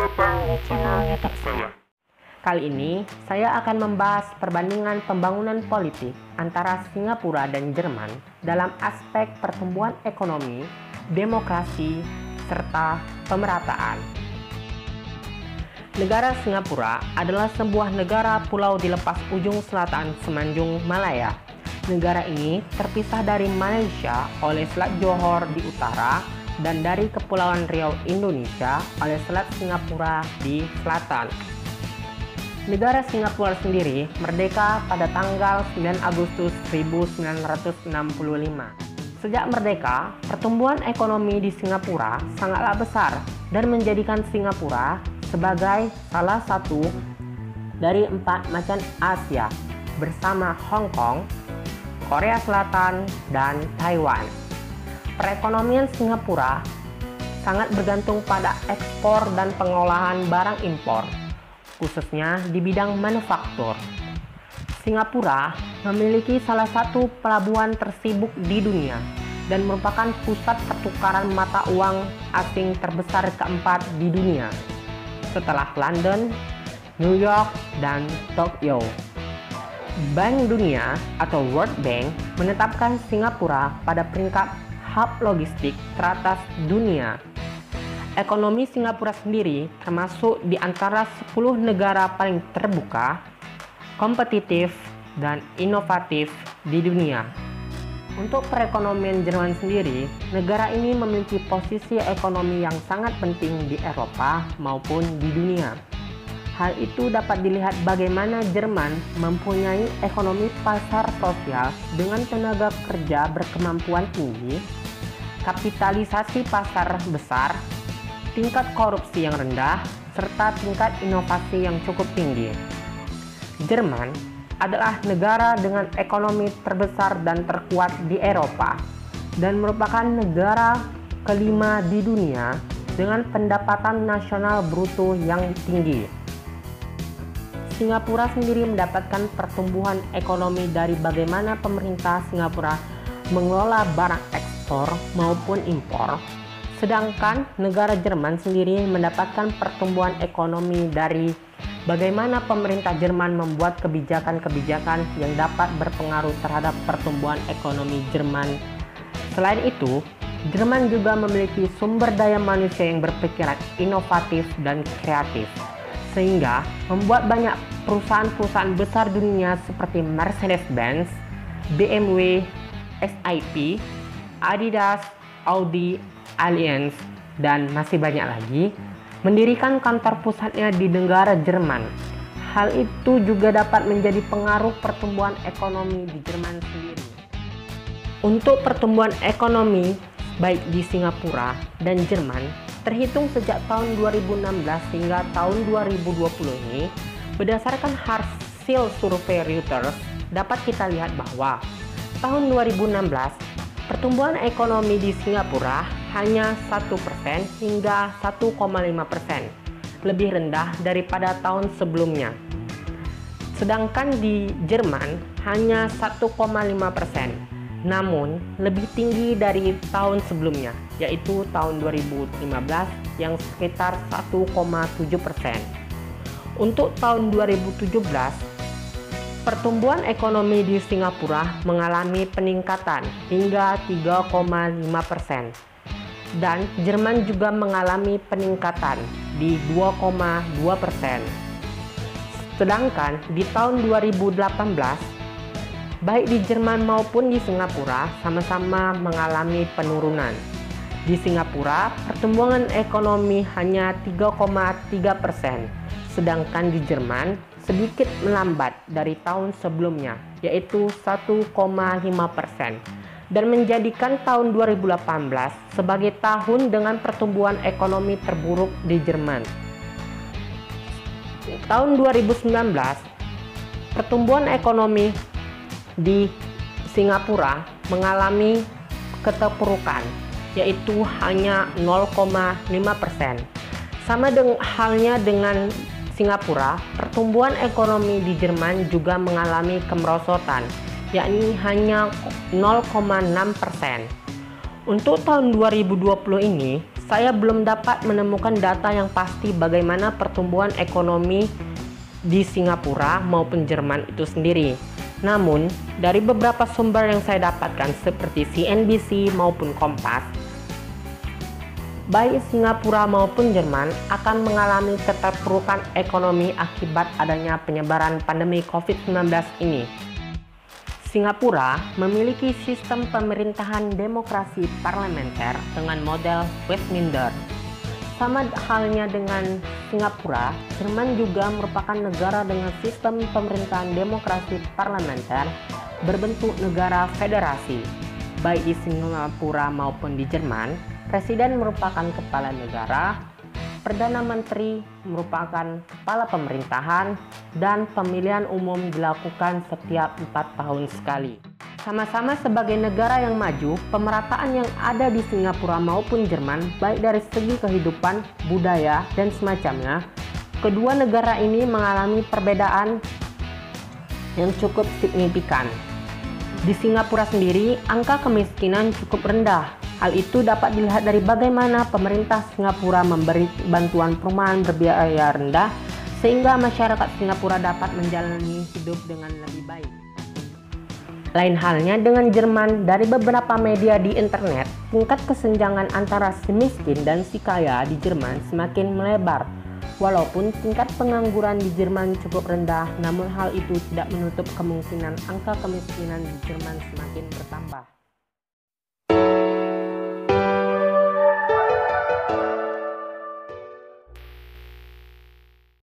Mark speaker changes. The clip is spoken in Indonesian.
Speaker 1: datang di channel YouTube saya. Kali ini, saya akan membahas perbandingan pembangunan politik antara Singapura dan Jerman dalam aspek pertumbuhan ekonomi, demokrasi, serta pemerataan. Negara Singapura adalah sebuah negara pulau di lepas ujung selatan Semenanjung Malaya. Negara ini terpisah dari Malaysia oleh Selat Johor di utara dan dari Kepulauan Riau Indonesia oleh Selat Singapura di selatan. Negara Singapura sendiri merdeka pada tanggal 9 Agustus 1965. Sejak merdeka, pertumbuhan ekonomi di Singapura sangatlah besar dan menjadikan Singapura sebagai salah satu dari 4 macan Asia bersama Hong Kong, Korea Selatan, dan Taiwan. Perekonomian Singapura sangat bergantung pada ekspor dan pengolahan barang impor, khususnya di bidang manufaktur. Singapura memiliki salah satu pelabuhan tersibuk di dunia dan merupakan pusat pertukaran mata uang asing terbesar keempat di dunia, setelah London, New York, dan Tokyo. Bank Dunia atau World Bank menetapkan Singapura pada peringkat hub logistik teratas dunia. Ekonomi Singapura sendiri termasuk di antara 10 negara paling terbuka, kompetitif, dan inovatif di dunia. Untuk perekonomian Jerman sendiri, negara ini memiliki posisi ekonomi yang sangat penting di Eropa maupun di dunia. Hal itu dapat dilihat bagaimana Jerman mempunyai ekonomi pasar sosial dengan tenaga kerja berkemampuan tinggi, kapitalisasi pasar besar, tingkat korupsi yang rendah, serta tingkat inovasi yang cukup tinggi. Jerman adalah negara dengan ekonomi terbesar dan terkuat di Eropa dan merupakan negara kelima di dunia dengan pendapatan nasional bruto yang tinggi. Singapura sendiri mendapatkan pertumbuhan ekonomi dari bagaimana pemerintah Singapura mengelola barang ekspor maupun impor. Sedangkan negara Jerman sendiri mendapatkan pertumbuhan ekonomi dari bagaimana pemerintah Jerman membuat kebijakan-kebijakan yang dapat berpengaruh terhadap pertumbuhan ekonomi Jerman. Selain itu, Jerman juga memiliki sumber daya manusia yang berpikiran inovatif dan kreatif, sehingga membuat banyak perusahaan-perusahaan besar dunia seperti Mercedes-Benz, BMW, SIP, Adidas, Audi, Allianz, dan masih banyak lagi mendirikan kantor pusatnya di negara Jerman. Hal itu juga dapat menjadi pengaruh pertumbuhan ekonomi di Jerman sendiri. Untuk pertumbuhan ekonomi baik di Singapura dan Jerman terhitung sejak tahun 2016 hingga tahun 2020 ini, berdasarkan hasil survei Reuters dapat kita lihat bahwa tahun 2016 pertumbuhan ekonomi di Singapura hanya 1% hingga 1,5%, lebih rendah daripada tahun sebelumnya. Sedangkan di Jerman hanya 1,5%, namun lebih tinggi dari tahun sebelumnya, yaitu tahun 2015 yang sekitar 1,7%. Untuk tahun 2017, pertumbuhan ekonomi di Singapura mengalami peningkatan hingga 3,5%, dan Jerman juga mengalami peningkatan di 2,2%. Sedangkan di tahun 2018, baik di Jerman maupun di Singapura sama-sama mengalami penurunan. Di Singapura, pertumbuhan ekonomi hanya 3,3%, sedangkan di Jerman sedikit melambat dari tahun sebelumnya, yaitu 1,5%, dan menjadikan tahun 2018 sebagai tahun dengan pertumbuhan ekonomi terburuk di Jerman. Tahun 2019, pertumbuhan ekonomi di Singapura mengalami keterpurukan, yaitu hanya 0,5%. Sama halnya dengan Singapura, pertumbuhan ekonomi di Jerman juga mengalami kemerosotan, yakni hanya 0,6%. Untuk tahun 2020 ini, saya belum dapat menemukan data yang pasti bagaimana pertumbuhan ekonomi di Singapura maupun Jerman itu sendiri. Namun, dari beberapa sumber yang saya dapatkan seperti CNBC maupun Kompas, baik Singapura maupun Jerman akan mengalami keterpurukan ekonomi akibat adanya penyebaran pandemi COVID-19 ini. Singapura memiliki sistem pemerintahan demokrasi parlementer dengan model Westminster. Sama halnya dengan Singapura, Jerman juga merupakan negara dengan sistem pemerintahan demokrasi parlementer berbentuk negara federasi. Baik di Singapura maupun di Jerman, presiden merupakan kepala negara, Perdana Menteri merupakan kepala pemerintahan, dan pemilihan umum dilakukan setiap 4 tahun sekali. Sama-sama sebagai negara yang maju, pemerataan yang ada di Singapura maupun Jerman, baik dari segi kehidupan, budaya, dan semacamnya, kedua negara ini mengalami perbedaan yang cukup signifikan. Di Singapura sendiri, angka kemiskinan cukup rendah. Hal itu dapat dilihat dari bagaimana pemerintah Singapura memberi bantuan perumahan berbiaya rendah sehingga masyarakat Singapura dapat menjalani hidup dengan lebih baik. Lain halnya dengan Jerman, dari beberapa media di internet, tingkat kesenjangan antara si miskin dan si kaya di Jerman semakin melebar. Walaupun tingkat pengangguran di Jerman cukup rendah, namun hal itu tidak menutup kemungkinan angka kemiskinan di Jerman semakin bertambah.